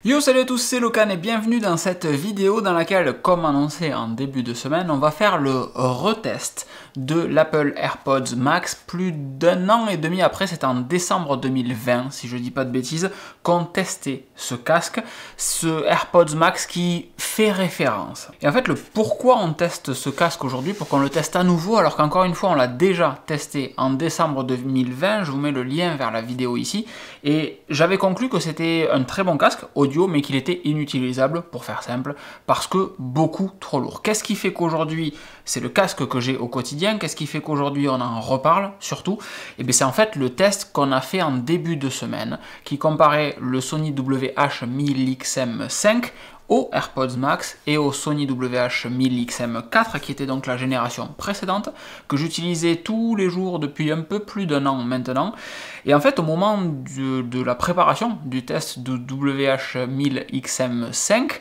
Yo, salut à tous, c'est Locan et bienvenue dans cette vidéo dans laquelle, comme annoncé en début de semaine, on va faire le retest de l'Apple AirPods Max plus d'un an et demi après, c'était en décembre 2020, si je dis pas de bêtises, qu'on testait ce casque, ce AirPods Max qui fait référence. Et en fait, le pourquoi on teste ce casque aujourd'hui, pour qu'on le teste à nouveau, alors qu'encore une fois, on l'a déjà testé en décembre 2020, je vous mets le lien vers la vidéo ici, et j'avais conclu que c'était un très bon casque, audio, mais qu'il était inutilisable, pour faire simple, parce que beaucoup trop lourd. Qu'est-ce qui fait qu'aujourd'hui, c'est le casque que j'ai au quotidien? Qu'est-ce qui fait qu'aujourd'hui, on en reparle, surtout? Et bien c'est en fait le test qu'on a fait en début de semaine, qui comparait le Sony WH-1000XM5 au AirPods Max et au Sony WH-1000XM4 qui était donc la génération précédente que j'utilisais tous les jours depuis un peu plus d'un an maintenant. Et en fait au moment de la préparation du test de WH-1000XM5,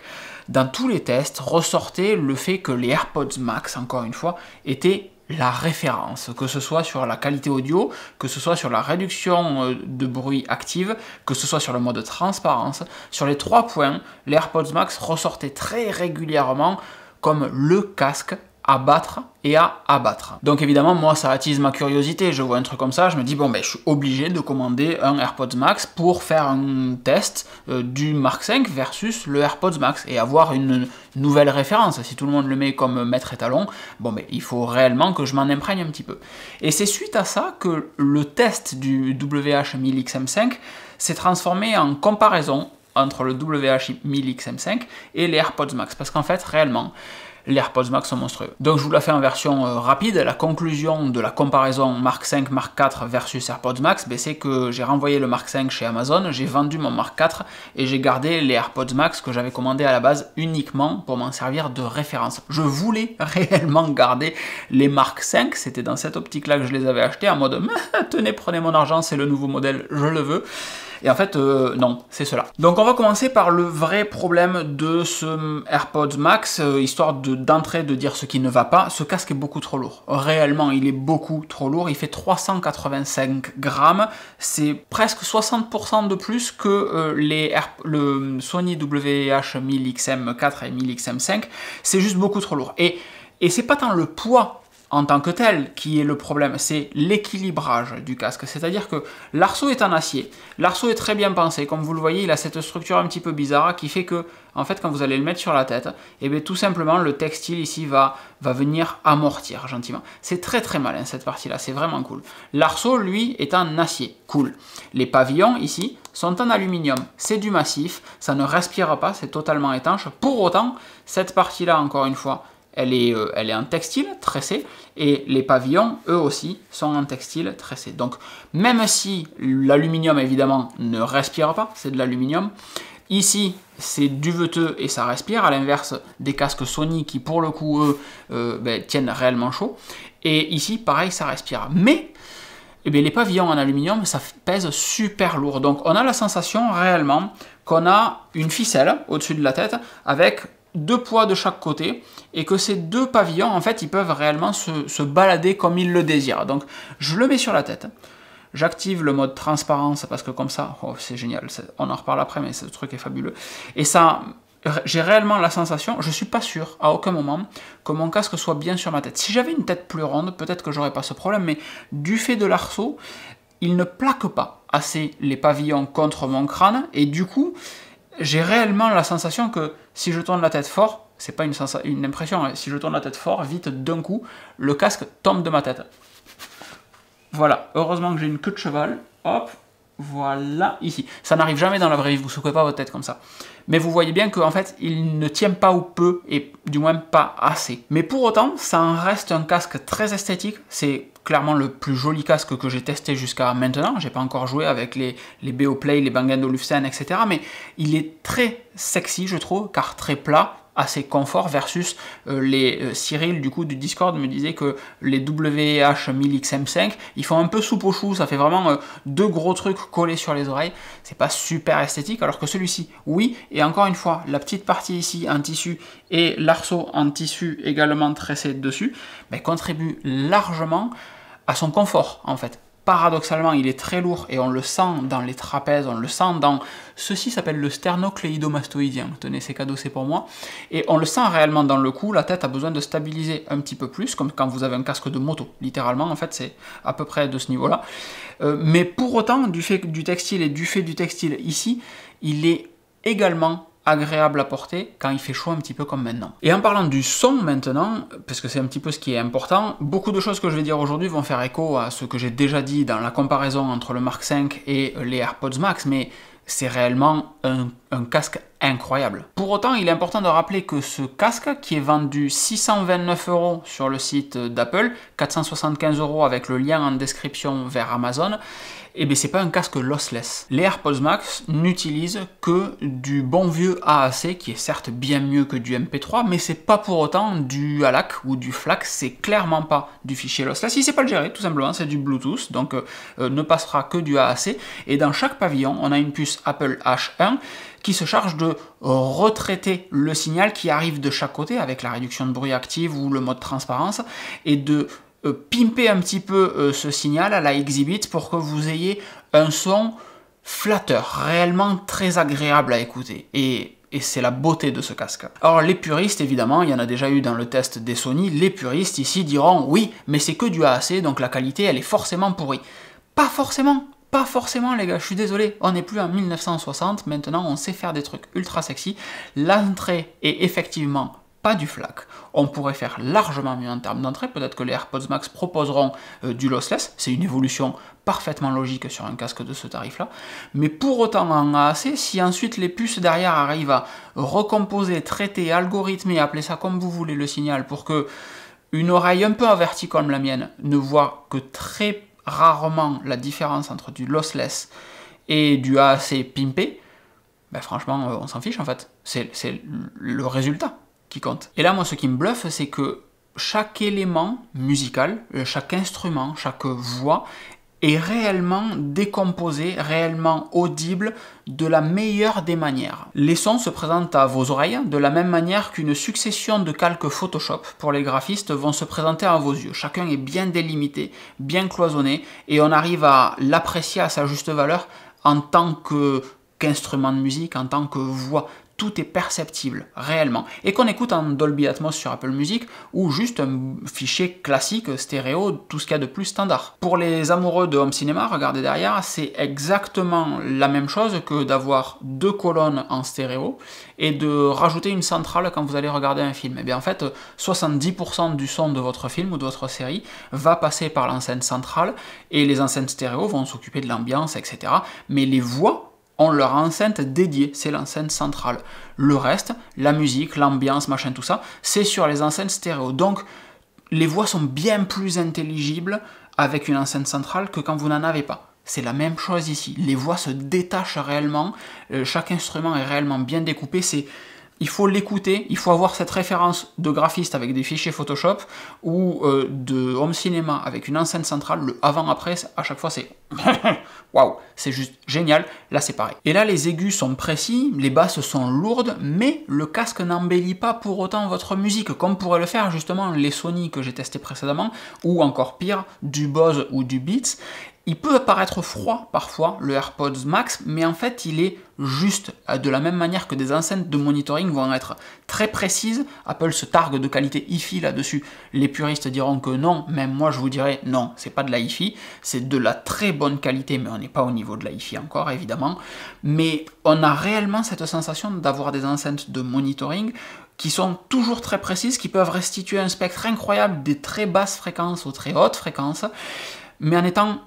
dans tous les tests ressortait le fait que les AirPods Max, encore une fois, étaient la référence, que ce soit sur la qualité audio, que ce soit sur la réduction de bruit active, que ce soit sur le mode transparence. Sur les 3 points, les AirPods Max ressortaient très régulièrement comme le casque à battre et à abattre. Donc évidemment, moi, ça attise ma curiosité. Je vois un truc comme ça, je me dis, bon, ben, je suis obligé de commander un AirPods Max pour faire un test du Mark 5 versus le AirPods Max et avoir une nouvelle référence. Si tout le monde le met comme maître étalon, bon, ben, il faut réellement que je m'en imprègne un petit peu. Et c'est suite à ça que le test du WH-1000XM5 s'est transformé en comparaison entre le WH-1000XM5 et les AirPods Max. Parce qu'en fait, réellement, les AirPods Max sont monstrueux. Donc je vous la fais en version rapide. La conclusion de la comparaison Mark 5, Mark 4 versus AirPods Max, ben, c'est que j'ai renvoyé le Mark 5 chez Amazon, j'ai vendu mon Mark 4 et j'ai gardé les AirPods Max que j'avais commandés à la base uniquement pour m'en servir de référence. Je voulais réellement garder les Mark 5, c'était dans cette optique-là que je les avais achetés, en mode « Tenez, prenez mon argent, c'est le nouveau modèle, je le veux ». Et en fait, non, c'est cela. Donc on va commencer par le vrai problème de ce AirPods Max, histoire d'entrée de dire ce qui ne va pas. Ce casque est beaucoup trop lourd. Réellement, il est beaucoup trop lourd. Il fait 385 grammes. C'est presque 60% de plus que le Sony WH-1000XM4 et 1000XM5. C'est juste beaucoup trop lourd. Et c'est pas tant le poids en tant que tel qui est le problème, c'est l'équilibrage du casque. C'est-à-dire que l'arceau est en acier, l'arceau est très bien pensé, comme vous le voyez, il a cette structure un petit peu bizarre qui fait que, en fait, quand vous allez le mettre sur la tête, et bien tout simplement, le textile ici va venir amortir gentiment. C'est très très malin cette partie-là, c'est vraiment cool. L'arceau, lui, est en acier, cool. Les pavillons, ici, sont en aluminium, c'est du massif, ça ne respire pas, c'est totalement étanche. Pour autant, cette partie-là, encore une fois, elle est en textile tressé et les pavillons, eux aussi, sont en textile tressé. Donc, même si l'aluminium, évidemment, ne respire pas, c'est de l'aluminium, ici, c'est duveteux et ça respire, à l'inverse des casques Sony qui, pour le coup, eux, tiennent réellement chaud. Et ici, pareil, ça respire. Mais eh bien, les pavillons en aluminium, ça pèse super lourd. Donc, on a la sensation, réellement, qu'on a une ficelle au-dessus de la tête avec 2 poids de chaque côté et que ces 2 pavillons, en fait, ils peuvent réellement se balader comme ils le désirent. Donc, je le mets sur la tête. J'active le mode transparence parce que comme ça, oh, c'est génial. On en reparle après, mais ce truc est fabuleux. Et ça, j'ai réellement la sensation, je suis pas sûr à aucun moment que mon casque soit bien sur ma tête. Si j'avais une tête plus ronde, peut-être que j'aurais pas ce problème, mais du fait de l'arceau, il ne plaque pas assez les pavillons contre mon crâne et du coup, j'ai réellement la sensation que si je tourne la tête fort, c'est pas une impression, hein, si je tourne la tête fort, vite, d'un coup, le casque tombe de ma tête. Voilà, heureusement que j'ai une queue de cheval, hop, voilà, ici. Ça n'arrive jamais dans la vraie vie, vous secouez pas votre tête comme ça. Mais vous voyez bien qu'en fait, il ne tient pas ou peu, et du moins pas assez. Mais pour autant, ça en reste un casque très esthétique, c'est clairement le plus joli casque que j'ai testé jusqu'à maintenant. J'ai pas encore joué avec les Beoplay, les Bang & Olufsen, etc. Mais il est très sexy, je trouve, car très plat, assez confort versus les Cyril du coup du Discord me disait que les WH-1000XM5 ils font un peu soupe aux choux, ça fait vraiment 2 gros trucs collés sur les oreilles, c'est pas super esthétique, alors que celui-ci oui, et encore une fois la petite partie ici en tissu et l'arceau en tissu également tressé dessus contribuent largement à son confort en fait. paradoxalement, il est très lourd et on le sent dans les trapèzes, on le sent dans... Ceci s'appelle le sternocléidomastoïdien. Tenez, c'est cadeau, c'est pour moi. Et on le sent réellement dans le cou, la tête a besoin de stabiliser un petit peu plus, comme quand vous avez un casque de moto. Littéralement, en fait, c'est à peu près de ce niveau-là. Mais pour autant, du fait du textile et du fait du textile ici, il est également agréable à porter quand il fait chaud un petit peu comme maintenant. Et en parlant du son maintenant, parce que c'est un petit peu ce qui est important, beaucoup de choses que je vais dire aujourd'hui vont faire écho à ce que j'ai déjà dit dans la comparaison entre le Mark V et les AirPods Max, mais c'est réellement un casque incroyable. Pour autant, il est important de rappeler que ce casque, qui est vendu 629 € sur le site d'Apple, 475 € avec le lien en description vers Amazon, eh bien c'est pas un casque lossless. Les AirPods Max n'utilisent que du bon vieux AAC, qui est certes bien mieux que du MP3, mais c'est pas pour autant du ALAC ou du FLAC, c'est clairement pas du fichier lossless. Il sait pas le gérer, tout simplement, c'est du Bluetooth, donc ne passera que du AAC. Et dans chaque pavillon, on a une puce Apple H1 qui se charge de retraiter le signal qui arrive de chaque côté avec la réduction de bruit active ou le mode transparence et de pimper un petit peu ce signal à la Exhibit pour que vous ayez un son flatteur, réellement très agréable à écouter. Et c'est la beauté de ce casque. Alors les puristes, évidemment, il y en a déjà eu dans le test des Sony, les puristes ici diront « oui, mais c'est que du AAC, donc la qualité elle est forcément pourrie ». Pas forcément. Pas forcément les gars, je suis désolé, on n'est plus en 1960, maintenant on sait faire des trucs ultra sexy. L'entrée est effectivement pas du FLAC, on pourrait faire largement mieux en termes d'entrée, peut-être que les AirPods Max proposeront du lossless, c'est une évolution parfaitement logique sur un casque de ce tarif-là, mais pour autant en AAC, si ensuite les puces derrière arrivent à recomposer, traiter, algorithmer, appelez ça comme vous voulez le signal, pour que une oreille un peu avertie comme la mienne ne voit que très rarement la différence entre du lossless et du AAC pimpé, ben franchement, on s'en fiche en fait. C'est le résultat qui compte. Et là, moi, ce qui me bluffe, c'est que chaque élément musical, chaque instrument, chaque voix est réellement décomposé, réellement audible de la meilleure des manières. Les sons se présentent à vos oreilles de la même manière qu'une succession de calques Photoshop pour les graphistes vont se présenter à vos yeux. Chacun est bien délimité, bien cloisonné, et on arrive à l'apprécier à sa juste valeur en tant qu'instrument de musique, en tant que voix. Tout est perceptible, réellement. Et qu'on écoute en Dolby Atmos sur Apple Music, ou juste un fichier classique, stéréo, tout ce qu'il y a de plus standard. Pour les amoureux de home cinéma, regardez derrière, c'est exactement la même chose que d'avoir deux colonnes en stéréo, et de rajouter une centrale quand vous allez regarder un film. Et bien en fait, 70% du son de votre film ou de votre série va passer par l'enceinte centrale, et les enceintes stéréo vont s'occuper de l'ambiance, etc. Mais les voix ont leur enceinte dédiée, c'est l'enceinte centrale. Le reste, la musique, l'ambiance, machin, tout ça, c'est sur les enceintes stéréo. Donc, les voix sont bien plus intelligibles avec une enceinte centrale que quand vous n'en avez pas. C'est la même chose ici. Les voix se détachent réellement, chaque instrument est réellement bien découpé, il faut l'écouter, il faut avoir cette référence de graphiste avec des fichiers Photoshop ou de home cinéma avec une enceinte centrale, le avant-après, à chaque fois c'est waouh, c'est juste génial, là c'est pareil. Et là les aigus sont précis, les basses sont lourdes, mais le casque n'embellit pas pour autant votre musique, comme pourraient le faire justement les Sony que j'ai testé précédemment, ou encore pire, du Bose ou du Beats. Il peut paraître froid parfois, le AirPods Max, mais en fait il est juste, de la même manière que des enceintes de monitoring vont être très précises. Apple se targue de qualité hi-fi là-dessus. Les puristes diront que non, même moi je vous dirais non, c'est pas de la hi-fi, c'est de la très bonne qualité, mais on n'est pas au niveau de la hi-fi encore évidemment. Mais on a réellement cette sensation d'avoir des enceintes de monitoring qui sont toujours très précises, qui peuvent restituer un spectre incroyable des très basses fréquences aux très hautes fréquences, mais en étant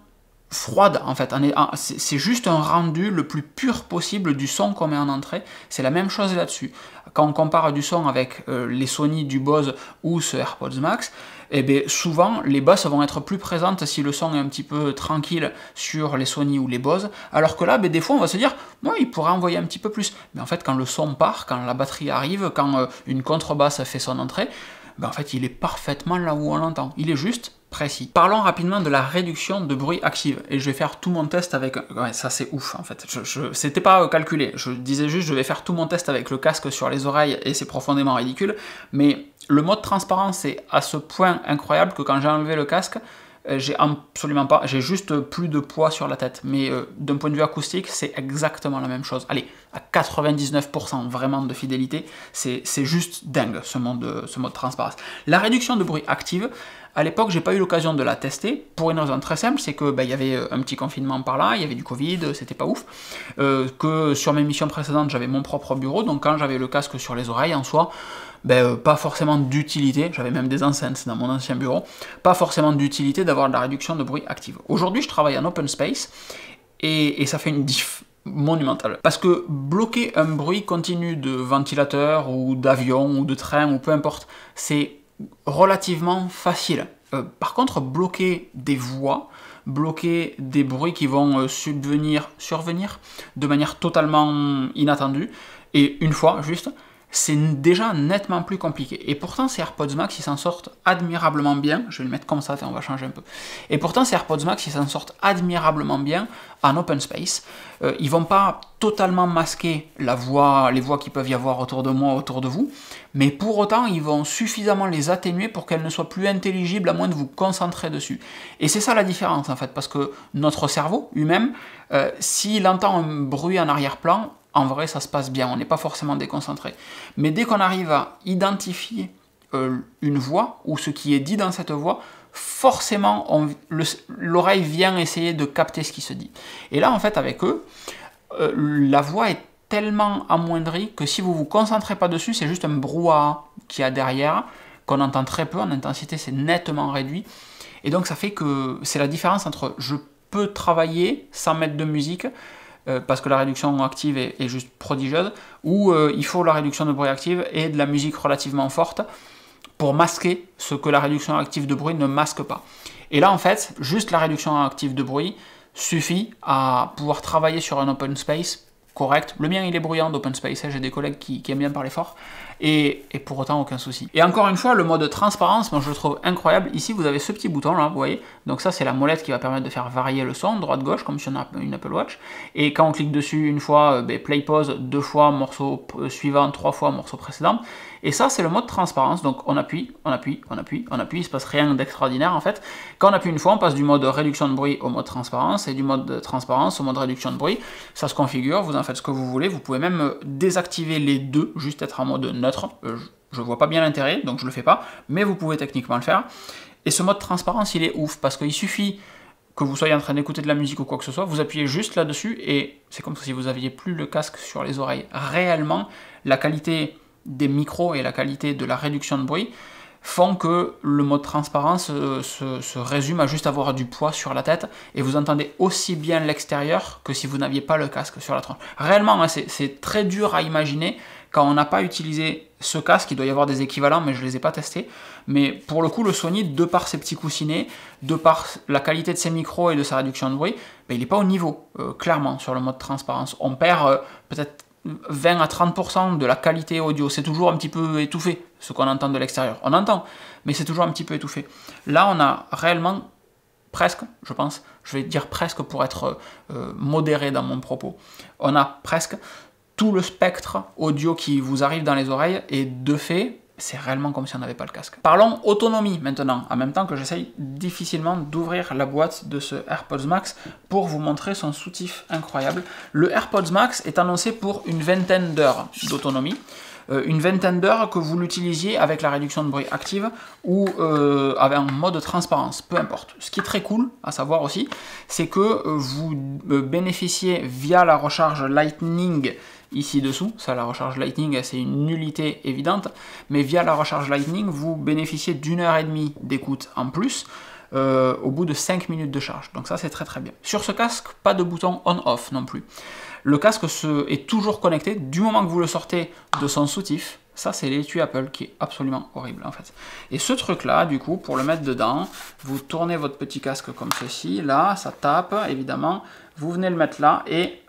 froide en fait, c'est juste un rendu le plus pur possible du son qu'on met en entrée, c'est la même chose là-dessus. Quand on compare du son avec les Sony, du Bose ou ce AirPods Max, eh bien souvent les basses vont être plus présentes si le son est un petit peu tranquille sur les Sony ou les Bose, alors que là, des fois on va se dire, moi il pourrait envoyer un petit peu plus, mais en fait quand le son part, quand la batterie arrive, quand une contrebasse fait son entrée, en fait il est parfaitement là où on l'entend, il est juste précis. Parlons rapidement de la réduction de bruit active, et je vais faire tout mon test avec... Ouais, ça c'est ouf en fait, c'était pas calculé, je disais juste je vais faire tout mon test avec le casque sur les oreilles, et c'est profondément ridicule, mais le mode transparence est à ce point incroyable que quand j'ai enlevé le casque, j'ai absolument pas, j'ai juste plus de poids sur la tête. Mais d'un point de vue acoustique, c'est exactement la même chose. Allez, à 99% vraiment de fidélité, c'est juste dingue ce mode transparence. La réduction de bruit active, à l'époque, j'ai pas eu l'occasion de la tester pour une raison très simple, c'est que y avait un petit confinement par là, il y avait du Covid, c'était pas ouf. Que sur mes missions précédentes, j'avais mon propre bureau, donc quand j'avais le casque sur les oreilles en soi, pas forcément d'utilité, j'avais même des enceintes dans mon ancien bureau, pas forcément d'utilité d'avoir de la réduction de bruit active. Aujourd'hui, je travaille en open space et ça fait une diff monumentale. Parce que bloquer un bruit continu de ventilateur ou d'avion ou de train ou peu importe, c'est relativement facile. Par contre, bloquer des voix, bloquer des bruits qui vont survenir de manière totalement inattendue, et une fois juste, c'est déjà nettement plus compliqué. Et pourtant, ces AirPods Max, ils s'en sortent admirablement bien. Je vais le mettre comme ça, on va changer un peu. Et pourtant, ces AirPods Max, ils s'en sortent admirablement bien en open space. Ils vont pas totalement masquer les voix qui peuvent y avoir autour de moi, autour de vous, mais pour autant, ils vont suffisamment les atténuer pour qu'elles ne soient plus intelligibles à moins de vous concentrer dessus. Et c'est ça la différence, en fait, parce que notre cerveau, lui-même, s'il entend un bruit en arrière-plan, en vrai, ça se passe bien, on n'est pas forcément déconcentré. Mais dès qu'on arrive à identifier une voix, ou ce qui est dit dans cette voix, forcément, l'oreille vient essayer de capter ce qui se dit. Et là, en fait, avec eux, la voix est tellement amoindrie que si vous ne vous concentrez pas dessus, c'est juste un brouhaha qu'il y a derrière, qu'on entend très peu, en intensité, c'est nettement réduit. Et donc, ça fait que c'est la différence entre je peux travailler sans mettre de musique, parce que la réduction active est juste prodigieuse, ou il faut la réduction de bruit active et de la musique relativement forte pour masquer ce que la réduction active de bruit ne masque pas. Et là, en fait, juste la réduction active de bruit suffit à pouvoir travailler sur un open space correct. Le mien, il est bruyant d'open space, j'ai des collègues qui aiment bien parler fort, et pour autant, aucun souci. Et encore une fois, le mode transparence, moi je le trouve incroyable. Ici, vous avez ce petit bouton là, vous voyez, donc ça c'est la molette qui va permettre de faire varier le son, droite-gauche, comme si on a une Apple Watch, et quand on clique dessus une fois, play, pause, deux fois, morceau suivant, trois fois, morceau précédent, et ça c'est le mode transparence, donc on appuie, on appuie, on appuie, on appuie, il se passe rien d'extraordinaire en fait. Quand on appuie une fois, on passe du mode réduction de bruit au mode transparence, et du mode transparence au mode réduction de bruit, ça se configure, vous en faites ce que vous voulez, vous pouvez même désactiver les deux, juste être en mode neutre. Je vois pas bien l'intérêt, donc je le fais pas, mais vous pouvez techniquement le faire. Et ce mode transparence, il est ouf, parce qu'il suffit que vous soyez en train d'écouter de la musique ou quoi que ce soit, vous appuyez juste là-dessus, et c'est comme si vous aviez plus le casque sur les oreilles. Réellement, la qualité des micros et la qualité de la réduction de bruit font que le mode transparence se résume à juste avoir du poids sur la tête, et vous entendez aussi bien l'extérieur que si vous n'aviez pas le casque sur la tronche. Réellement, hein, c'est très dur à imaginer quand on n'a pas utilisé ce casque. Il doit y avoir des équivalents, mais je ne les ai pas testés. Mais pour le coup, le Sony, de par ses petits coussinets, de par la qualité de ses micros et de sa réduction de bruit, il n'est pas au niveau, clairement, sur le mode transparence. On perd peut-être 20 à 30% de la qualité audio. C'est toujours un petit peu étouffé, ce qu'on entend de l'extérieur. On entend, mais c'est toujours un petit peu étouffé. Là, on a réellement, presque, je pense, je vais dire presque pour être modéré dans mon propos, on a presque tout le spectre audio qui vous arrive dans les oreilles, et de fait, c'est réellement comme si on n'avait pas le casque. Parlons autonomie maintenant, en même temps que j'essaye difficilement d'ouvrir la boîte de ce AirPods Max pour vous montrer son soutif incroyable. Le AirPods Max est annoncé pour une vingtaine d'heures d'autonomie. Une vingtaine d'heures que vous l'utilisiez avec la réduction de bruit active ou avec un mode transparence, peu importe. Ce qui est très cool à savoir aussi, c'est que vous bénéficiez via la recharge Lightning ici dessous, ça la recharge Lightning c'est une nullité évidente, mais via la recharge Lightning vous bénéficiez d'une heure et demie d'écoute en plus au bout de 5 minutes de charge, donc ça c'est très très bien. Sur ce casque, pas de bouton on-off non plus. Le casque est toujours connecté du moment que vous le sortez de son soutif. Ça, c'est l'étui Apple qui est absolument horrible en fait. Et ce truc-là, du coup, pour le mettre dedans, vous tournez votre petit casque comme ceci. Là, ça tape, évidemment. Vous venez le mettre là et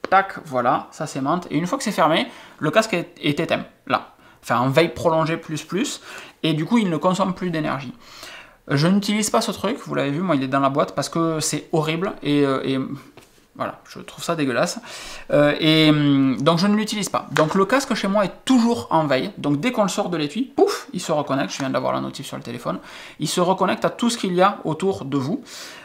tac, voilà, ça s'aimante. Et une fois que c'est fermé, le casque est éteint, là. Enfin, en veille prolongée plus. Et du coup, il ne consomme plus d'énergie. Je n'utilise pas ce truc, vous l'avez vu, moi, il est dans la boîte parce que c'est horrible et Voilà, je trouve ça dégueulasse. Donc je ne l'utilise pas. Donc le casque chez moi est toujours en veille. Donc dès qu'on le sort de l'étui, pouf, il se reconnecte. Je viens d'avoir la notif sur le téléphone. Il se reconnecte à tout ce qu'il y a autour de vous,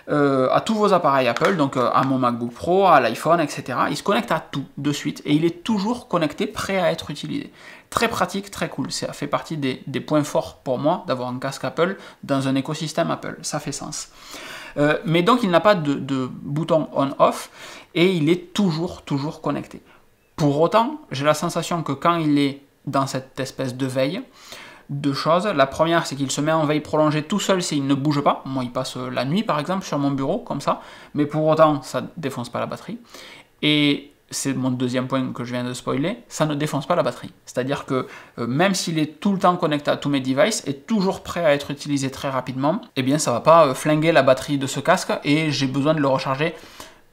à tous vos appareils Apple, donc à mon MacBook Pro, à l'iPhone, etc. Il se connecte à tout de suite et il est toujours connecté, prêt à être utilisé. Très pratique, très cool. Ça fait partie des points forts pour moi d'avoir un casque Apple dans un écosystème Apple. Ça fait sens. Mais donc il n'a pas de bouton on-off et il est toujours connecté. Pour autant, j'ai la sensation que quand il est dans cette espèce de veille, deux choses. La première, c'est qu'il se met en veille prolongée tout seul s'il ne bouge pas. Moi, il passe la nuit, par exemple, sur mon bureau, comme ça. Mais pour autant, ça ne défonce pas la batterie. Et c'est mon deuxième point que je viens de spoiler, ça ne défonce pas la batterie. C'est-à-dire que même s'il est tout le temps connecté à tous mes devices et toujours prêt à être utilisé très rapidement, eh bien ça ne va pas flinguer la batterie de ce casque et j'ai besoin de le recharger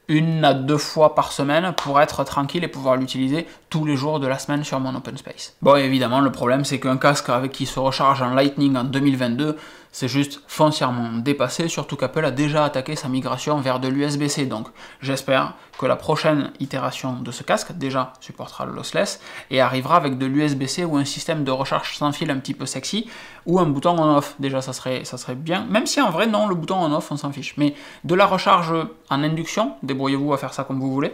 1 à 2 fois par semaine pour être tranquille et pouvoir l'utiliser tous les jours de la semaine sur mon open space. Bon, évidemment, le problème, c'est qu'un casque avec qui se recharge en Lightning en 2022, c'est juste foncièrement dépassé, surtout qu'Apple a déjà attaqué sa migration vers de l'USB-C. Donc, j'espère que la prochaine itération de ce casque, déjà, supportera le lossless et arrivera avec de l'USB-C ou un système de recharge sans fil un petit peu sexy, ou un bouton on-off. Déjà, ça serait bien, même si en vrai, non, le bouton on-off, on s'en fiche. Mais de la recharge en induction, débrouillez-vous à faire ça comme vous voulez,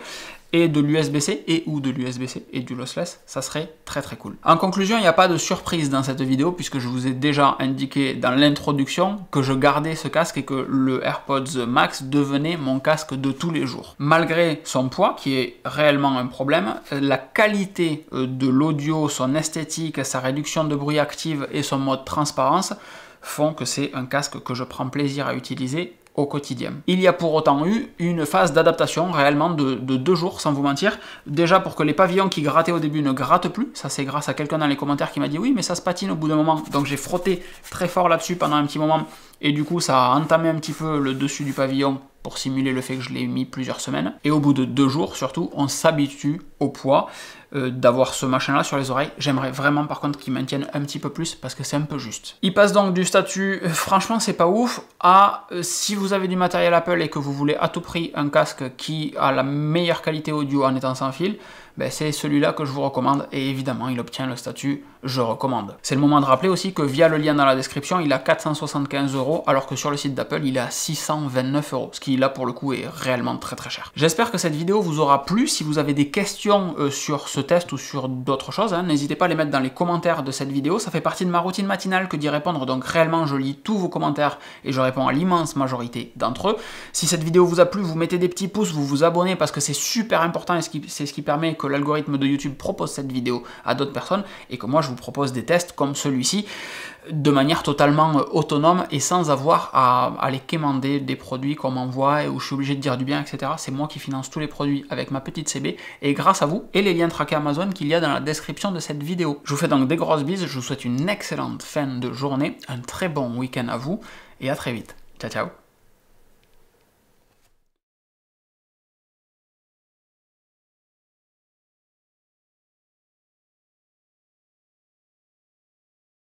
et de l'USB-C et ou de l'USB-C et du lossless, ça serait très cool. En conclusion, il n'y a pas de surprise dans cette vidéo puisque je vous ai déjà indiqué dans l'introduction que je gardais ce casque et que le AirPods Max devenait mon casque de tous les jours. Malgré son poids, qui est réellement un problème, la qualité de l'audio, son esthétique, sa réduction de bruit active et son mode transparence font que c'est un casque que je prends plaisir à utiliser au quotidien. Il y a pour autant eu une phase d'adaptation réellement de 2 jours, sans vous mentir. Déjà pour que les pavillons qui grattaient au début ne grattent plus, ça c'est grâce à quelqu'un dans les commentaires qui m'a dit oui mais ça se patine au bout d'un moment, donc j'ai frotté très fort là-dessus pendant un petit moment et du coup ça a entamé un petit peu le dessus du pavillon pour simuler le fait que je l'ai mis plusieurs semaines. Et au bout de 2 jours surtout, on s'habitue au poids d'avoir ce machin là sur les oreilles. J'aimerais vraiment par contre qu'il maintienne un petit peu plus parce que c'est un peu juste. Il passe donc du statut franchement c'est pas ouf à si vous avez du matériel Apple et que vous voulez à tout prix un casque qui a la meilleure qualité audio en étant sans fil, ben c'est celui-là que je vous recommande et évidemment il obtient le statut je recommande. C'est le moment de rappeler aussi que via le lien dans la description il a 475 € alors que sur le site d'Apple il est à 629 €, ce qui là pour le coup est réellement très cher. J'espère que cette vidéo vous aura plu. Si vous avez des questions sur ce test ou sur d'autres choses, n'hésitez pas à les mettre dans les commentaires de cette vidéo, ça fait partie de ma routine matinale que d'y répondre, donc réellement je lis tous vos commentaires et je réponds à l'immense majorité d'entre eux. Si cette vidéo vous a plu, vous mettez des petits pouces, vous vous abonnez parce que c'est super important et c'est ce qui permet que l'algorithme de YouTube propose cette vidéo à d'autres personnes et que moi je vous propose des tests comme celui-ci de manière totalement autonome et sans avoir à les quémander des produits qu'on m'envoie et où je suis obligé de dire du bien, etc. C'est moi qui finance tous les produits avec ma petite CB et grâce à vous et les liens traqués Amazon qu'il y a dans la description de cette vidéo. Je vous fais donc des grosses bises, je vous souhaite une excellente fin de journée, un très bon week-end à vous et à très vite. Ciao ciao.